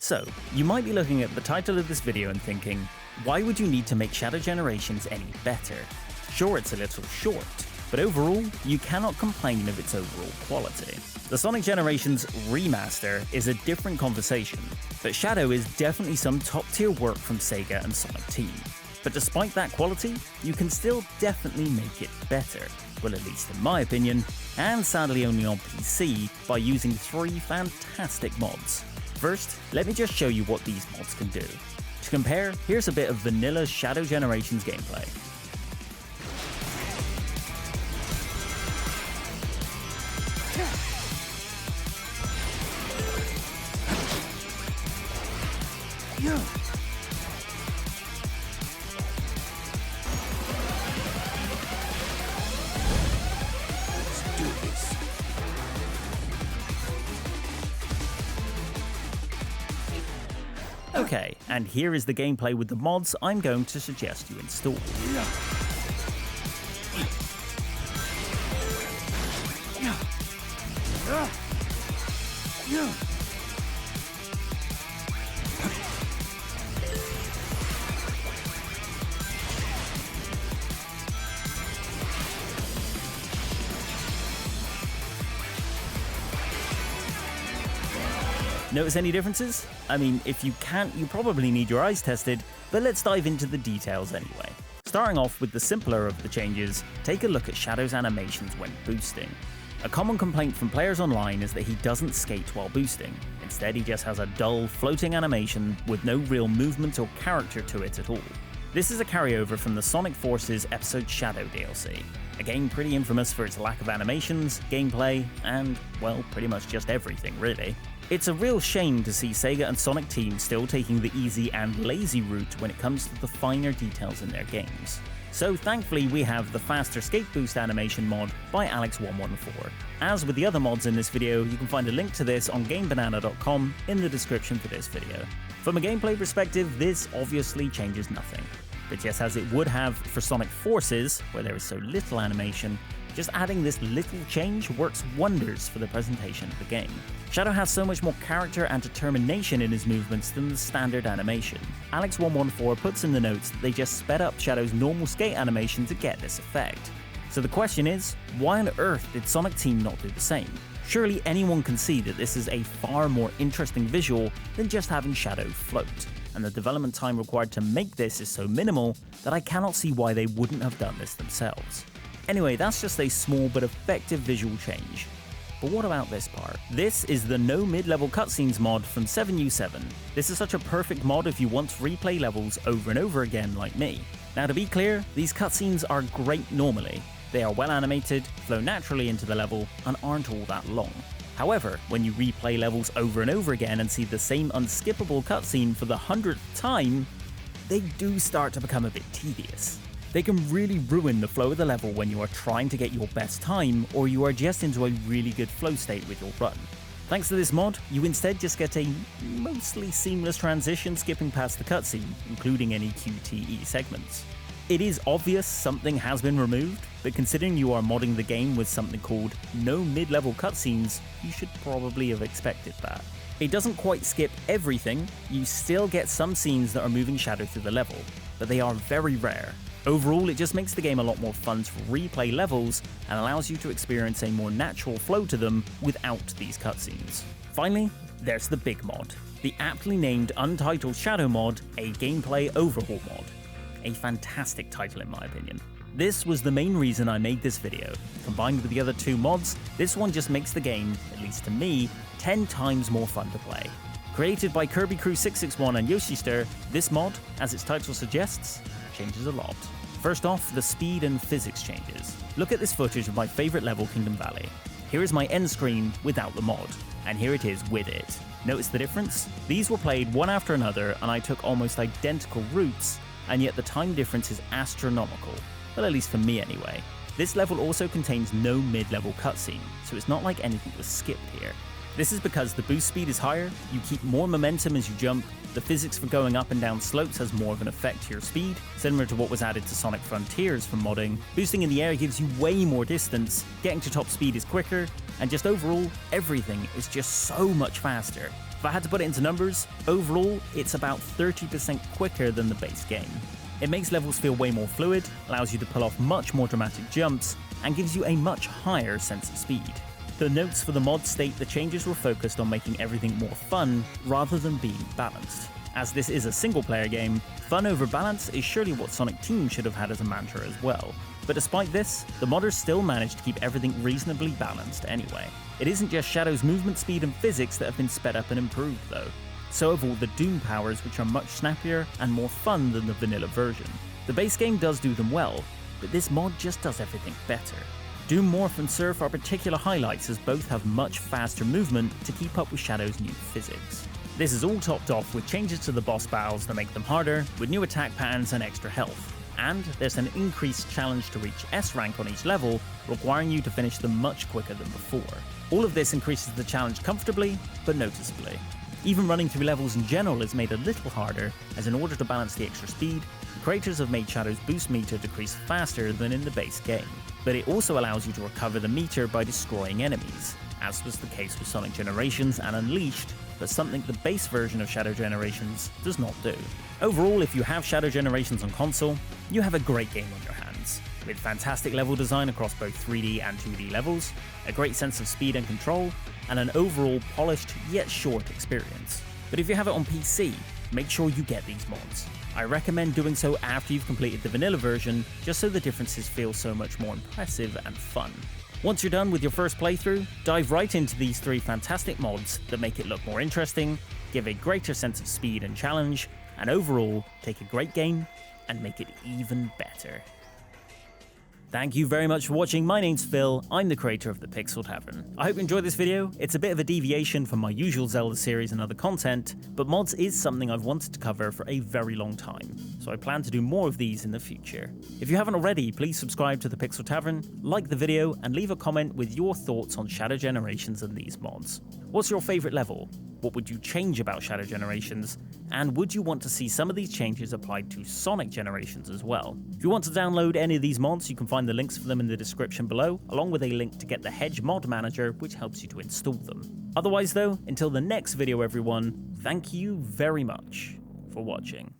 So, you might be looking at the title of this video and thinking, why would you need to make Shadow Generations any better? Sure, it's a little short, but overall, you cannot complain of its overall quality. The Sonic Generations remaster is a different conversation, but Shadow is definitely some top-tier work from Sega and Sonic Team. But despite that quality, you can still definitely make it better, well at least in my opinion, and sadly only on PC, by using 3 fantastic mods. First, let me just show you what these mods can do. To compare, here's a bit of vanilla Shadow Generations gameplay. Okay, and here is the gameplay with the mods I'm going to suggest you install. Notice any differences? I mean, if you can't, you probably need your eyes tested, but let's dive into the details anyway. Starting off with the simpler of the changes, take a look at Shadow's animations when boosting. A common complaint from players online is that he doesn't skate while boosting. Instead, he just has a dull, floating animation with no real movement or character to it at all. This is a carryover from the Sonic Forces episode Shadow DLC, a game pretty infamous for its lack of animations, gameplay, and, well, pretty much just everything, really. It's a real shame to see Sega and Sonic Team still taking the easy and lazy route when it comes to the finer details in their games. So thankfully we have the faster skate boost animation mod by Alex114. As with the other mods in this video, you can find a link to this on GameBanana.com in the description for this video. From a gameplay perspective, this obviously changes nothing, but just as it would have for Sonic Forces, where there is so little animation, just adding this little change works wonders for the presentation of the game. Shadow has so much more character and determination in his movements than the standard animation. Alex114 puts in the notes that they just sped up Shadow's normal skate animation to get this effect. So the question is, why on earth did Sonic Team not do the same? Surely anyone can see that this is a far more interesting visual than just having Shadow float, and the development time required to make this is so minimal that I cannot see why they wouldn't have done this themselves. Anyway, that's just a small but effective visual change. But what about this part? This is the No Mid-Level Cutscenes mod from 7U7. This is such a perfect mod if you want to replay levels over and over again like me. Now to be clear, these cutscenes are great normally. They are well animated, flow naturally into the level, and aren't all that long. However, when you replay levels over and over again and see the same unskippable cutscene for the 100th time, they do start to become a bit tedious. They can really ruin the flow of the level when you are trying to get your best time, or you are just into a really good flow state with your run. Thanks to this mod, you instead just get a mostly seamless transition skipping past the cutscene, including any QTE segments. It is obvious something has been removed, but considering you are modding the game with something called No Mid-Level Cutscenes, you should probably have expected that. It doesn't quite skip everything, you still get some scenes that are moving Shadow through the level, but they are very rare. Overall, it just makes the game a lot more fun to replay levels and allows you to experience a more natural flow to them without these cutscenes. Finally, there's the big mod, the aptly named Untitled Shadow Mod, a gameplay overhaul mod. A fantastic title in my opinion. This was the main reason I made this video. Combined with the other 2 mods, this one just makes the game, at least to me, 10 times more fun to play. Created by Kirby Crew 661 and Yoshister, this mod, as its title suggests, changes a lot. First off, the speed and physics changes. Look at this footage of my favourite level, Kingdom Valley. Here is my end screen without the mod, and here it is with it. Notice the difference? These were played one after another, and I took almost identical routes, and yet the time difference is astronomical. Well, at least for me anyway. This level also contains no mid-level cutscene, so it's not like anything was skipped here. This is because the boost speed is higher, you keep more momentum as you jump, the physics for going up and down slopes has more of an effect to your speed, similar to what was added to Sonic Frontiers from modding. Boosting in the air gives you way more distance, getting to top speed is quicker, and just overall, everything is just so much faster. If I had to put it into numbers, overall, it's about 30% quicker than the base game. It makes levels feel way more fluid, allows you to pull off much more dramatic jumps, and gives you a much higher sense of speed. The notes for the mod state the changes were focused on making everything more fun rather than being balanced. As this is a single-player game, fun over balance is surely what Sonic Team should have had as a mantra as well. But despite this, the modders still managed to keep everything reasonably balanced anyway. It isn't just Shadow's movement speed and physics that have been sped up and improved though. So have all the Doom powers, which are much snappier and more fun than the vanilla version. The base game does do them well, but this mod just does everything better. Doom Morph and Surf are particular highlights as both have much faster movement to keep up with Shadow's new physics. This is all topped off with changes to the boss battles that make them harder, with new attack patterns and extra health. And there's an increased challenge to reach S rank on each level, requiring you to finish them much quicker than before. All of this increases the challenge comfortably, but noticeably. Even running through levels in general is made a little harder, as in order to balance the extra speed, the creators have made Shadow's boost meter decrease faster than in the base game. But it also allows you to recover the meter by destroying enemies, as was the case with Sonic Generations and Unleashed, but something the base version of Shadow Generations does not do. Overall, if you have Shadow Generations on console, you have a great game on your hands, with fantastic level design across both 3D and 2D levels, a great sense of speed and control, and an overall polished yet short experience. But if you have it on PC, make sure you get these mods. I recommend doing so after you've completed the vanilla version, just so the differences feel so much more impressive and fun. Once you're done with your first playthrough, dive right into these 3 fantastic mods that make it look more interesting, give a greater sense of speed and challenge, and overall take a great game and make it even better. Thank you very much for watching. My name's Phil, I'm the creator of the Pixel Tavern. I hope you enjoyed this video. It's a bit of a deviation from my usual Zelda series and other content, but mods is something I've wanted to cover for a very long time, so I plan to do more of these in the future. If you haven't already, please subscribe to the Pixel Tavern, like the video, and leave a comment with your thoughts on Shadow Generations and these mods. What's your favourite level? What would you change about Shadow Generations? And would you want to see some of these changes applied to Sonic Generations as well? If you want to download any of these mods, you can find the links for them in the description below, along with a link to get the HedgemodManager, which helps you to install them. Otherwise though, until the next video everyone, thank you very much for watching.